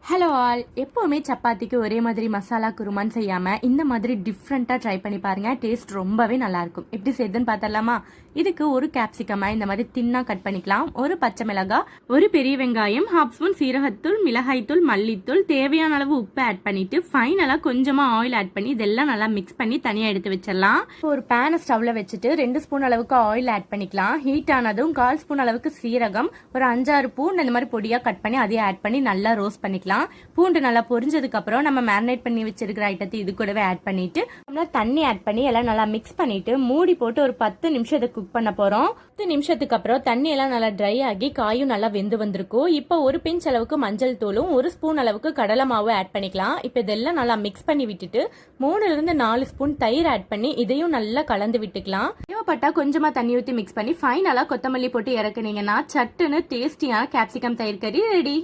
Hello all, எப்போவுமே சப்பாத்திக்கு ஒரே மாதிரி மசாலா குருமான்னு செய்யாமல் இந்த மாதிரி டிஃப்ரெண்ட்டாக ட்ரை பண்ணி பாருங்கள். டேஸ்ட் ரொம்பவே நல்லாயிருக்கும். எப்படி செய்யுதுன்னு பார்த்தரலாமா? இதுக்கு ஒரு கேப்சிகமாக இந்த மாதிரி தின்னா கட் பண்ணிக்கலாம். ஒரு பச்சை மிளகாய், ஒரு பெரிய வெங்காயம், 1/2 ஸ்பூன் சீரகத்தூள், மிளகாய்த்தூள், மல்லித்தூள், தேவையான அளவு உப்பு ஆட் பண்ணிட்டு ஃபைனலாக கொஞ்சமாக ஆயில் ஆட் பண்ணி இதெல்லாம் நல்லா மிக்ஸ் பண்ணி தனியாக எடுத்து வச்சிடலாம். ஒரு பேனை ஸ்டவ்வில் வச்சுட்டு 2 ஸ்பூன் அளவுக்கு ஆயில் ஆட் பண்ணிக்கலாம். ஹீட் ஆனதும் 1/4 ஸ்பூன் அளவுக்கு சீரகம், ஒரு 5-6 பூண்டு இந்த மாதிரி பொடியாக கட் பண்ணி அதையும் ஆட் பண்ணி நல்லா ரோஸ்ட் பண்ணிக்கலாம். பூண்டு நல்லா பொரிஞ்சதுக்கு அப்புறம் நம்ம மேரினேட் பண்ணி வச்சிருக்கிற ஐட்டத்தை இது கூடவே ஆட் பண்ணிட்டு தண்ணி ஆட் பண்ணி எல்லாம் நல்லா மிக்ஸ் பண்ணிட்டு மூடி போட்டு ஒரு 10 நிமிஷம் இதை குக் பண்ண போறோம். 10 நிமிஷத்துக்கு அப்புறம் தண்ணி எல்லாம் நல்லா ட்ரை ஆகி காயும் நல்லா வெந்து வந்திருக்கும். இப்போ ஒரு பிஞ்ச் அளவுக்கு மஞ்சள் தூளும் 1 ஸ்பூன் அளவுக்கு கடலை மாவு ஆட் பண்ணிக்கலாம். இப்போ இதெல்லாம் நல்லா மிக்ஸ் பண்ணி விட்டுட்டு 3-4 ஸ்பூன் தயிர் ஆட் பண்ணி இதையும் நல்லா கலந்து விட்டுக்கலாம். தேவைப்பட்டா கொஞ்சமா தண்ணி ஊற்றி மிக்ஸ் பண்ணி ஃபைனலா கொத்தமல்லி போட்டு இறக்குனீங்கன்னா சட்டுன்னு டேஸ்டியான கேப்சிகம் தயிர் கறி ரெடி.